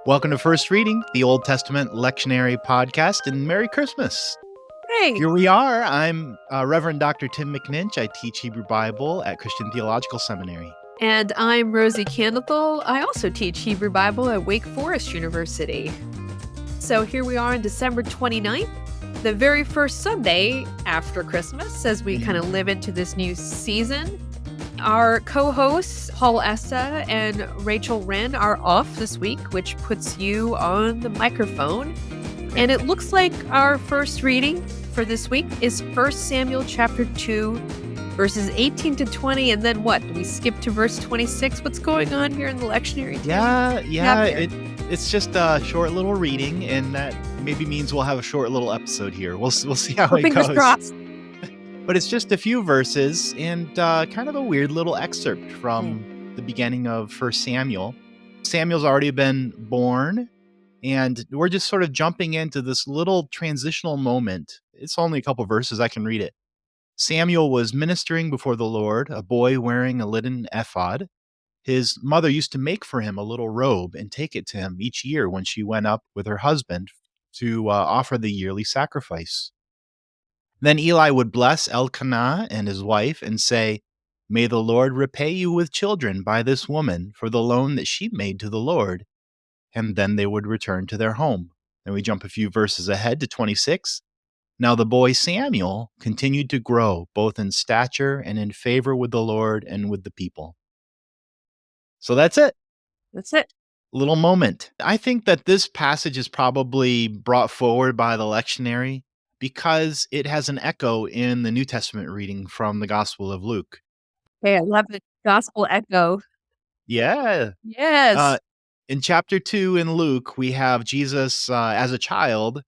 Welcome to First Reading, the Old Testament lectionary podcast, and Merry Christmas. Hey, Here we are. I'm Reverend Dr. Tim McNinch. I teach Hebrew Bible at Christian Theological Seminary. and I'm Rosie Candathel. I also teach Hebrew Bible at Wake Forest University. So here we are on December 29th, the very first Sunday after Christmas, as we kind of live into this new season. Our co-hosts, Paul Essa and Rachel Wren, are off this week, which puts you on the microphone. And it looks like our first reading for this week is 1 Samuel chapter 2, verses 18 to 20. And then what? We skip to verse 26. What's going on here in the lectionary? It's just a short little reading, and that maybe means we'll have a short little episode here. We'll see how it Fingers goes. crossed. But it's just a few verses and kind of a weird little excerpt from the beginning of 1 Samuel. Samuel's already been born, and we're just sort of jumping into this little transitional moment. It's only a couple verses. I can read it. Samuel was ministering before the Lord, a boy wearing a linen ephod. His mother used to make for him a little robe and take it to him each year when she went up with her husband to offer the yearly sacrifice. Then Eli would bless Elkanah and his wife and say, "May the Lord repay you with children by this woman for the loan that she made to the Lord." And then they would return to their home. Then we jump a few verses ahead to 26. Now the boy Samuel continued to grow, both in stature and in favor with the Lord and with the people. So that's it. That's it. Little moment. I think that this passage is probably brought forward by the lectionary because it has an echo in the New Testament reading from the Gospel of Luke. Hey, I love the gospel echo. Yeah. Yes. In chapter 2 in Luke, we have Jesus as a child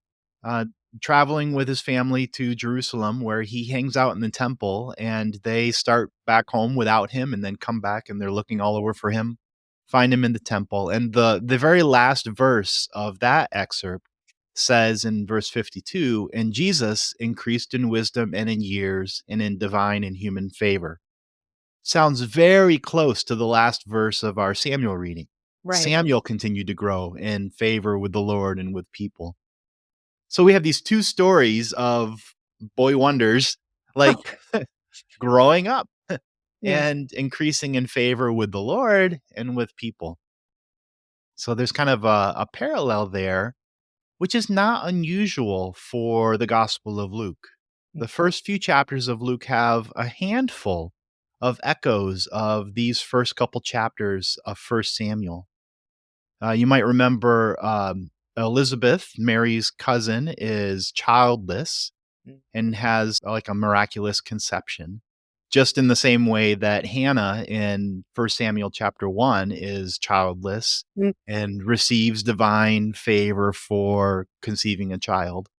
traveling with his family to Jerusalem, where he hangs out in the temple, and they start back home without him and then come back and they're looking all over for him, find him in the temple. And the very last verse of that excerpt says in verse 52, "And Jesus increased in wisdom and in years and in divine and human favor." Sounds very close to the last verse of our Samuel reading. Right. Samuel continued to grow in favor with the Lord and with people. So we have these two stories of boy wonders, like growing up and increasing in favor with the Lord and with people. So there's kind of a parallel there, which is not unusual for the Gospel of Luke. The first few chapters of Luke have a handful of echoes of these first couple chapters of 1 Samuel. You might remember Elizabeth, Mary's cousin, is childless and has like a miraculous conception, just in the same way that Hannah in 1 Samuel chapter 1 is childless and receives divine favor for conceiving a child.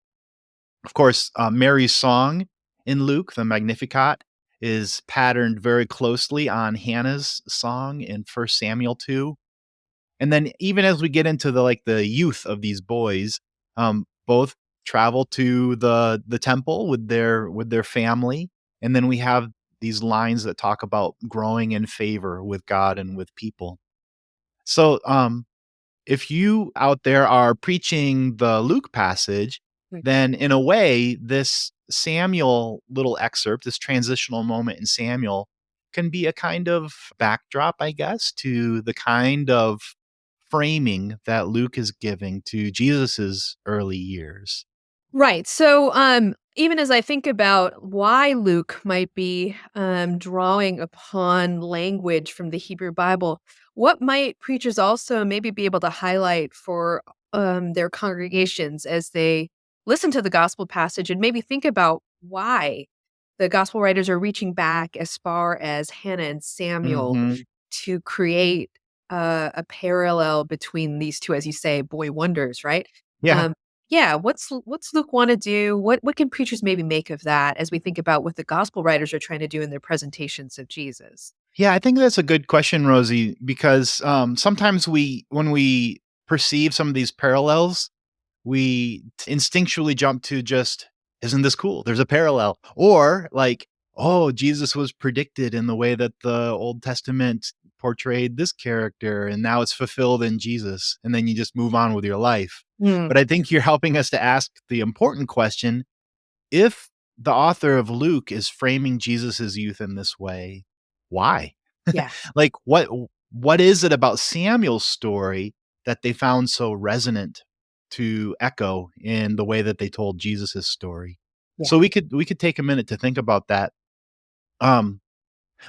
Of course, Mary's song in Luke, the Magnificat, is patterned very closely on Hannah's song in 1 Samuel 2. And then even as we get into the youth of these boys, both travel to the temple with their family, and then we have these lines that talk about growing in favor with God and with people. So if you out there are preaching the Luke passage, then in a way, this Samuel little excerpt, this transitional moment in Samuel, can be a kind of backdrop, I guess, to the kind of framing that Luke is giving to Jesus's early years. Right. So even as I think about why Luke might be drawing upon language from the Hebrew Bible, what might preachers also maybe be able to highlight for their congregations as they listen to the gospel passage and maybe think about why the gospel writers are reaching back as far as Hannah and Samuel to create a parallel between these two, as you say, boy wonders, right? Yeah. What's Luke want to do? What can preachers maybe make of that as we think about what the gospel writers are trying to do in their presentations of Jesus? Yeah, I think that's a good question, Rosie, because sometimes when we perceive some of these parallels, we instinctually jump to just, isn't this cool? There's a parallel. Or like, oh, Jesus was predicted in the way that the Old Testament portrayed this character and now it's fulfilled in Jesus. And then you just move on with your life. Mm, But I think you're helping us to ask the important question: if the author of Luke is framing Jesus's youth in this way, why? yeah, Like what is it about Samuel's story that they found so resonant to echo in the way that they told Jesus's story? yeah, So we could take a minute to think about that. Um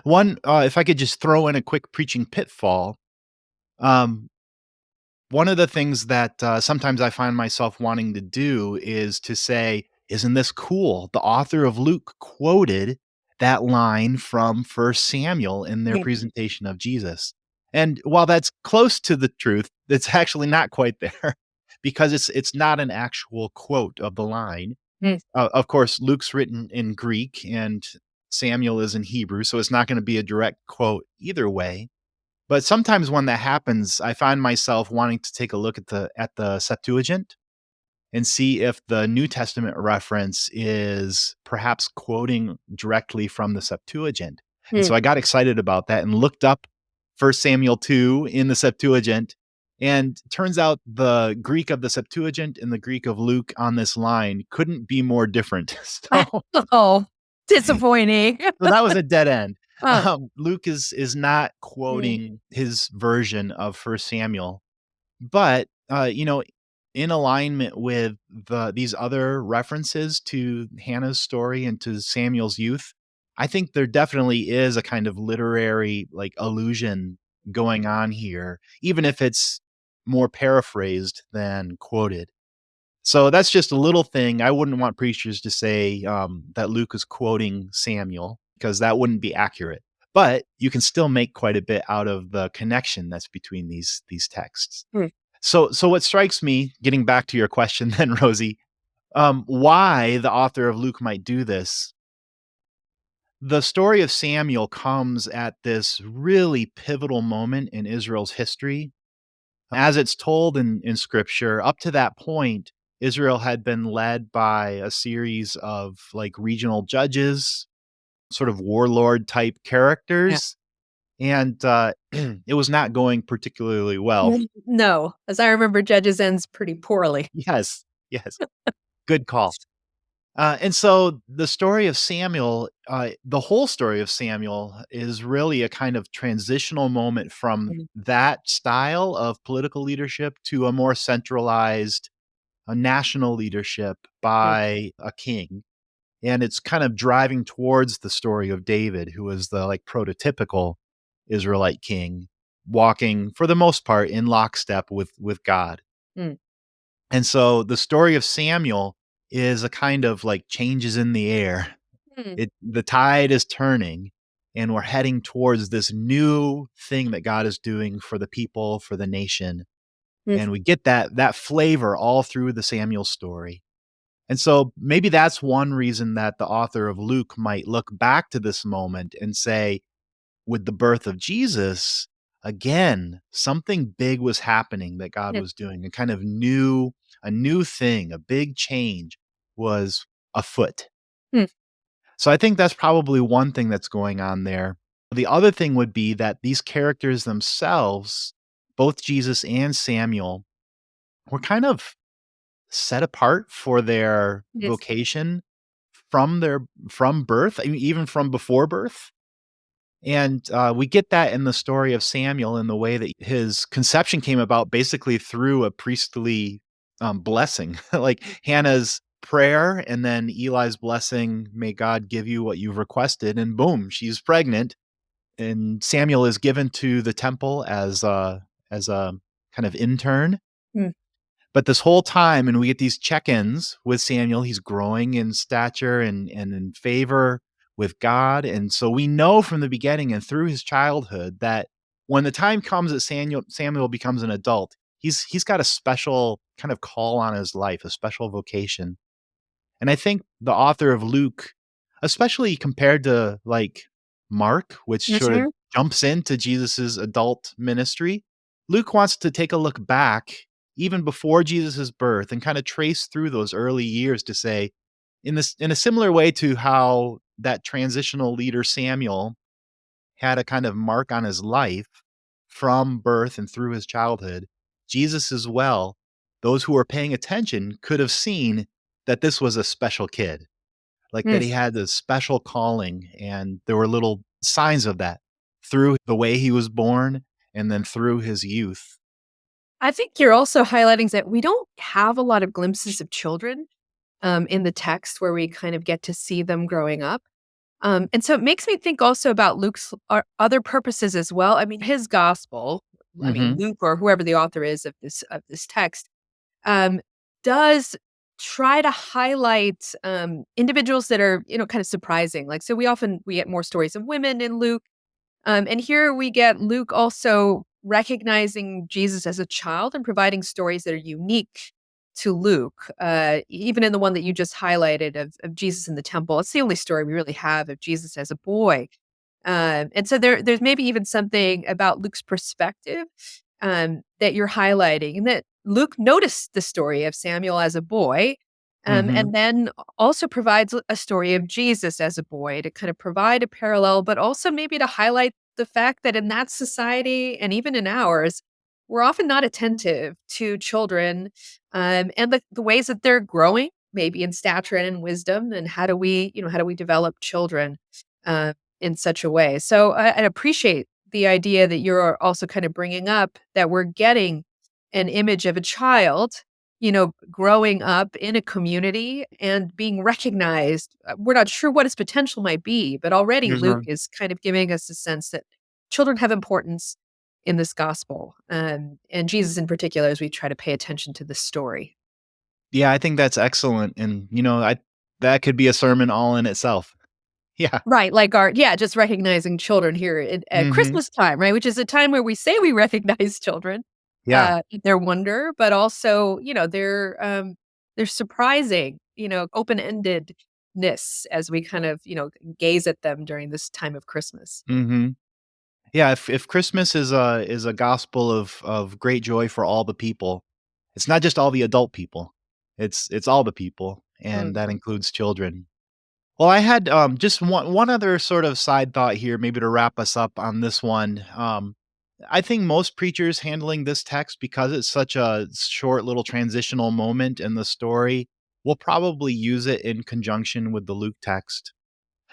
one if I could just throw in a quick preaching pitfall, um one of the things that sometimes I find myself wanting to do is to say, "Isn't this cool?" The author of Luke quoted that line from First Samuel in their mm, presentation of Jesus. And while that's close to the truth, it's actually not quite there because it's not an actual quote of the line. mm, Of course, Luke's written in Greek and Samuel is in Hebrew, so it's not going to be a direct quote either way. But sometimes when that happens, I find myself wanting to take a look at the Septuagint and see if the New Testament reference is perhaps quoting directly from the Septuagint. And mm. so I got excited about that and looked up First Samuel 2 in the Septuagint. And turns out the Greek of the Septuagint and the Greek of Luke on this line couldn't be more different. So Oh, disappointing. so that was a dead end. Oh, Luke is not mm, quoting his version of First Samuel, but in alignment with these other references to Hannah's story and to Samuel's youth, I think there definitely is a kind of literary like allusion going on here, even if it's more paraphrased than quoted. So that's just a little thing. I wouldn't want preachers to say that Luke is quoting Samuel because that wouldn't be accurate. But you can still make quite a bit out of the connection that's between these texts. mm, So what strikes me, getting back to your question, then Rosie, why the author of Luke might do this? The story of Samuel comes at this really pivotal moment in Israel's history. As it's told in scripture, up to that point, Israel had been led by a series of like regional judges, sort of warlord type yeah. characters, and it was not going particularly well. No, as I remember, Judges ends pretty poorly. Yes, yes, good call. And so the story of Samuel, the whole story of Samuel is really a kind of transitional moment from Mm, that style of political leadership to a more centralized, a national leadership mm, by a king. And it's kind of driving towards the story of David, who is the like prototypical Israelite king, walking for the most part in lockstep with God. mm, And so the story of Samuel is a kind of like changes in the air. mm, The tide is turning and we're heading towards this new thing that God is doing for the people, for the nation. mm, And we get that flavor all through the Samuel story. And so maybe that's one reason that the author of Luke might look back to this moment and say, with the birth of Jesus, again, something big was happening that God mm, was doing, a new thing, a big change was afoot. mm, So I think that's probably one thing that's going on there. The other thing would be that these characters themselves, both Jesus and Samuel, were kind of set apart for their yes, vocation from birth, I mean, even from before birth. And we get that in the story of Samuel in the way that his conception came about basically through a priestly blessing, like Hannah's prayer and then Eli's blessing, may God give you what you've requested. And boom, she's pregnant. And Samuel is given to the temple as a kind of intern. mm, But this whole time, and we get these check-ins with Samuel, he's growing in stature and in favor with God. And so we know from the beginning and through his childhood that when the time comes that Samuel becomes an adult, he's got a special kind of call on his life, a special vocation. And I think the author of Luke, especially compared to like Mark, which yes, sort of sir. jumps into Jesus's adult ministry, Luke wants to take a look back even before Jesus's birth and kind of trace through those early years to say, in a similar way to how that transitional leader Samuel had a kind of mark on his life, from birth and through his childhood, Jesus as well, those who were paying attention could have seen that this was a special kid, like that Mm. he had this special calling. And there were little signs of that through the way he was born and then through his youth. I think you're also highlighting that we don't have a lot of glimpses of children in the text where we kind of get to see them growing up. And so it makes me think also about Luke's other purposes as well. I mean, his gospel, I mean, Hmm. Luke or whoever the author is of this text, um, does try to highlight individuals that are, kind of surprising. Like, so we get more stories of women in Luke, and here we get Luke also recognizing Jesus as a child and providing stories that are unique to Luke. Even in the one that you just highlighted of Jesus in the temple, it's the only story we really have of Jesus as a boy. And so there's maybe even something about Luke's perspective that you're highlighting, and that Luke noticed the story of Samuel as a boy, Hmm. and then also provides a story of Jesus as a boy to kind of provide a parallel, but also maybe to highlight the fact that in that society and even in ours, we're often not attentive to children and the ways that they're growing, maybe in stature and in wisdom, and how do we develop children uh, in such a way? So I appreciate the idea that you're also kind of bringing up that we're getting an image of a child, growing up in a community and being recognized. We're not sure what his potential might be, but already Luke Hmm. is kind of giving us a sense that children have importance in this gospel, and Jesus in particular, as we try to pay attention to this story. Yeah, I think that's excellent. And, I that could be a sermon all in itself. Yeah. Right, like just recognizing children here at Hmm. Christmas time, right? Which is a time where we say we recognize children, Yeah. their wonder, but also, they're surprising, open-endedness as we kind of, gaze at them during this time of Christmas. Hmm. Yeah, if Christmas is a gospel of great joy for all the people, it's not just all the adult people. It's all the people, and that Mhm. includes children. Well, I had just one other sort of side thought here, maybe to wrap us up on this one. I think most preachers handling this text, because it's such a short little transitional moment in the story, will probably use it in conjunction with the Luke text.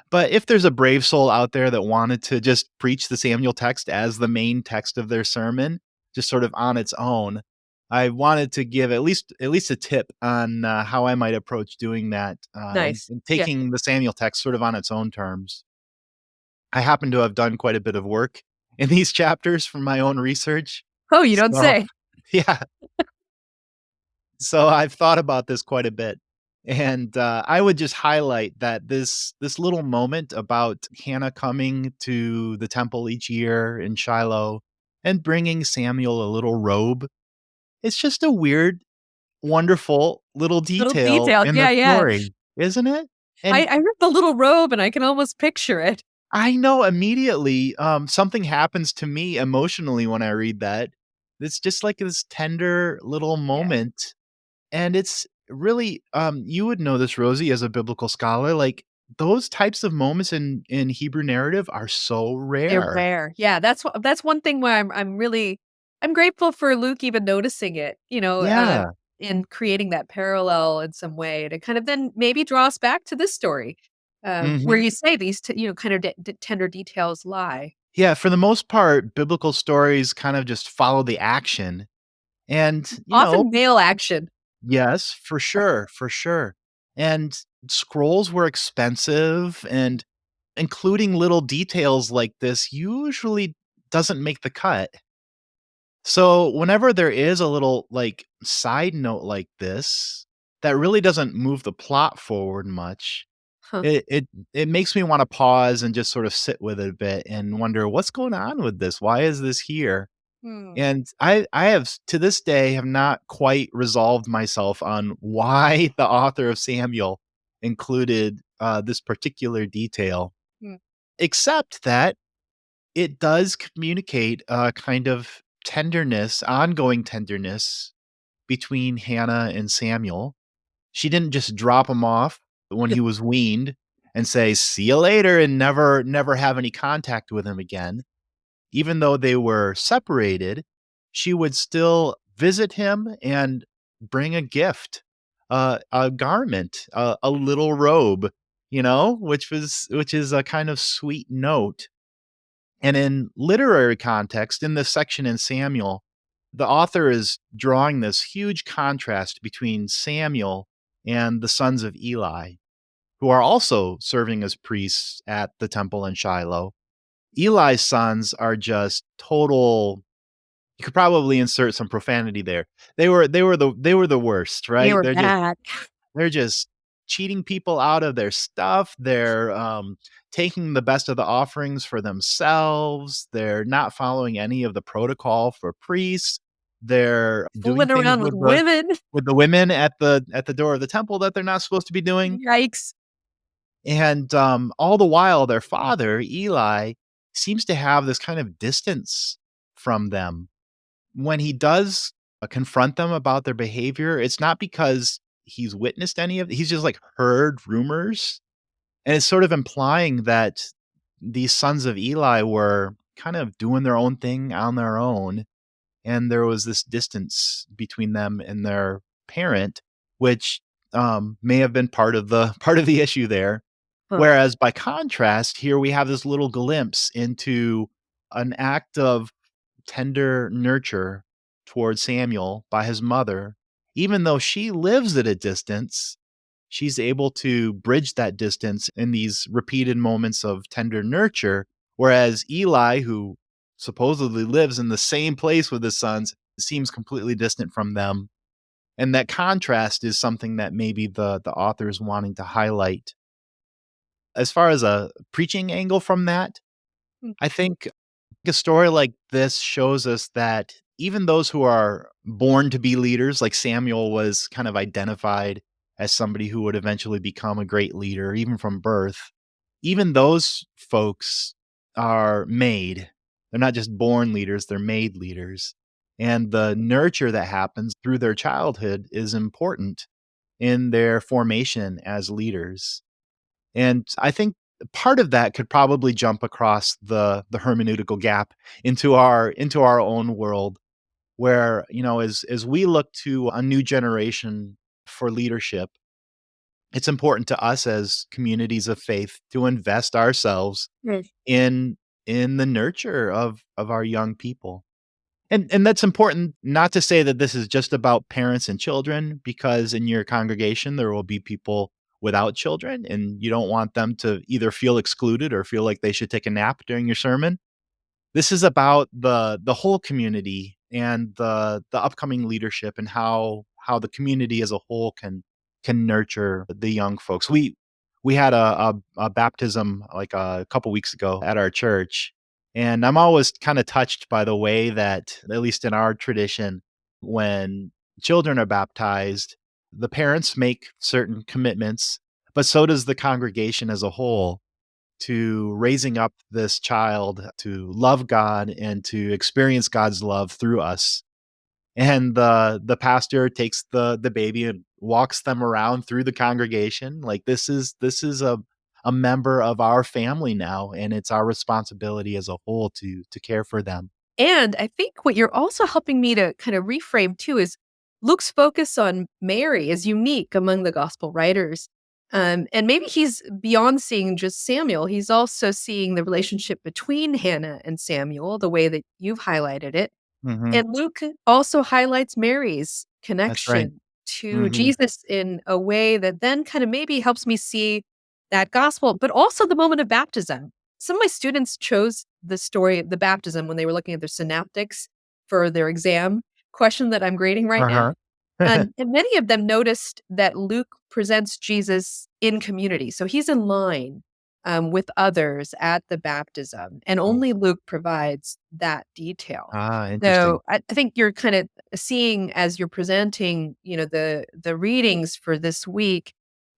But if there's a brave soul out there that wanted to just preach the Samuel text as the main text of their sermon, just sort of on its own, I wanted to give at least a tip on how I might approach doing that, and, Nice. and Yeah. taking the Samuel text sort of on its own terms. I happen to have done quite a bit of work in these chapters from my own research. Oh, you don't So say. yeah, so I've thought about this quite a bit, and, I would just highlight that this little moment about Hannah coming to the temple each year in Shiloh and bringing Samuel a little robe, it's just a weird, wonderful little Little detail detail. in the Yeah, yeah. story, isn't it? I And I heard the little robe, and I can almost picture it. I know immediately, something happens to me emotionally when I read that. It's just like this tender little Yeah. moment. And it's really, you would know this, Rosie, as a biblical scholar, like, those types of moments in Hebrew narrative are so They're rare. rare. Yeah, that's one thing where I'm grateful for Luke even noticing it, Yeah. and creating that parallel in some way to kind of then maybe draw us back to this story, where Mhm. you say these kind of tender details lie. Yeah, for the most part, biblical stories kind of just follow the action, and, Often male action. yes, for sure, for sure. And scrolls were expensive, and including little details like this usually doesn't make the cut. So, whenever there is a little, like, side note like this that really doesn't move the plot forward much, Huh. it makes me wanna pause and just sort of sit with it a bit and wonder, "What's going on with this? Why is this here?" Hmm. And I have to this day, have not quite resolved myself on why the author of Samuel included, this particular detail, Hmm. except that it does communicate a kind of tenderness, ongoing tenderness between Hannah and Samuel. She didn't just drop him off when he was weaned and say, "See you later," and never have any contact with him again. even though they were separated, she would still visit him and bring a gift, a garment, a little robe, which is a kind of sweet note. And in literary context, in this section in Samuel, the author is drawing this huge contrast between Samuel and the sons of Eli, who are also serving as priests at the temple in Shiloh. Eli's sons are just total. You could probably insert some profanity there. They were the worst, They right? were bad. They're just cheating people out of their stuff. They're, taking the best of the offerings for themselves. They're not following any of the protocol for priests. They're doing Fooling things around with women. with the women at the door of the temple that they're not supposed to be doing. Yikes. And, all the while, their father, Eli, seems to have this kind of distance from them. When he does, confront them about their behavior, it's not because he's witnessed any of it, he's just, like, heard rumors, and it's sort of implying that these sons of Eli were kind of doing their own thing on their own, and there was this distance between them and their parent, which, may have been part of the part of the issue there. Huh. Whereas by contrast, here we have this little glimpse into an act of tender nurture towards Samuel by his mother. Even though she lives at a distance, she's able to bridge that distance in these repeated moments of tender nurture. Whereas Eli, who supposedly lives in the same place with his sons, seems completely distant from them. And that contrast is something that maybe the author is wanting to highlight. As far as a preaching angle from that, Mm. I think a story like this shows us that even those who are born to be leaders, like Samuel was kind of identified as somebody who would eventually become a great leader, even from birth, even those folks are made. They're not just born leaders, they're made leaders. And the nurture that happens through their childhood is important in their formation as leaders. And I think part of that could probably jump across the hermeneutical gap into our own world where, as we look to a new generation for leadership, it's important to us as communities of faith to invest ourselves Mm. in the nurture of our young people. And that's important, not to say that this is just about parents and children, because in your congregation, there will be people without children, and you don't want them to either feel excluded or feel like they should take a nap during your sermon. This is about the whole community and the upcoming leadership and how the community as a whole can nurture the young folks. We had a baptism like a couple weeks ago at our church, and I'm always kind of touched by the way that, at least in our tradition, when children are baptized, the parents make certain commitments, but so does the congregation as a whole to raising up this child to love God and to experience God's love through us. And the pastor takes the baby and walks them around through the congregation. Like this is a member of our family now, and it's our responsibility as a whole to care for them. And I think what you're also helping me to kind of reframe too is Luke's focus on Mary is unique among the gospel writers. And maybe he's beyond seeing just Samuel. He's also seeing the relationship between Hannah and Samuel, the way that you've highlighted it. Mhm. And Luke also highlights Mary's That's right. connection to Mhm. Jesus in a way that then kind of maybe helps me see that gospel, but also the moment of baptism. Some of my students chose the story of the baptism when they were looking at their synaptics for their exam question that I'm grading right now. Uh-huh. And many of them noticed that Luke presents Jesus in community. So he's in line with others at the baptism, and only Luke provides that detail. Ah, interesting. So I think you're kind of seeing as you're presenting, the readings for this week,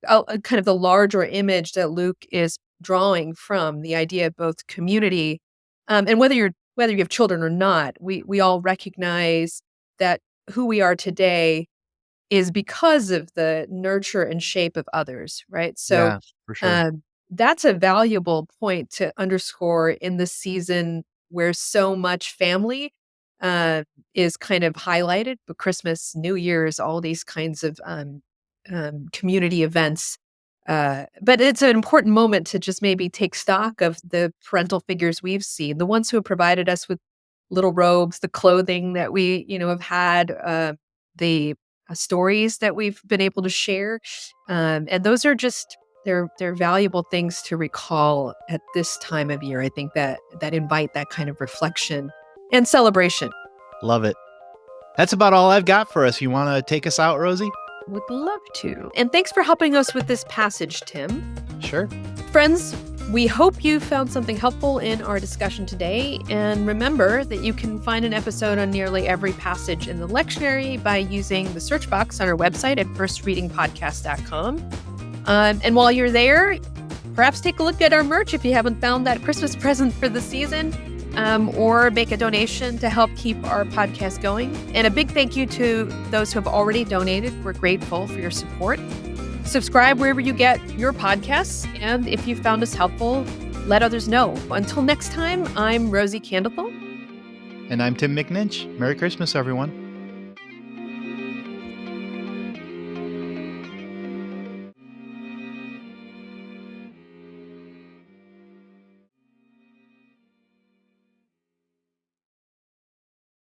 kind of the larger image that Luke is drawing from the idea of both community, and whether you have children or not, we all recognize that who we are today is because of the nurture and shape of others, right? So, Yeah, for sure. that's a valuable point to underscore in the season where so much family is kind of highlighted, but Christmas, New Year's, all these kinds of community events. But it's an important moment to just maybe take stock of the parental figures we've seen, the ones who have provided us with little robes, the clothing that we, have had, the stories that we've been able to share, and those are just they're valuable things to recall at this time of year. I think that invite that kind of reflection and celebration. Love it. That's about all I've got for us. You want to take us out, Rosie? Would love to. And thanks for helping us with this passage, Tim. Sure. Friends, we hope you found something helpful in our discussion today. And remember that you can find an episode on nearly every passage in the lectionary by using the search box on our website at firstreadingpodcast.com. And while you're there, perhaps take a look at our merch if you haven't found that Christmas present for the season. Or make a donation to help keep our podcast going. And a big thank you to those who have already donated. We're grateful for your support. Subscribe wherever you get your podcasts. And if you found us helpful, let others know. Until next time, I'm Rosie Candlethal. And I'm Tim McNinch. Merry Christmas, everyone.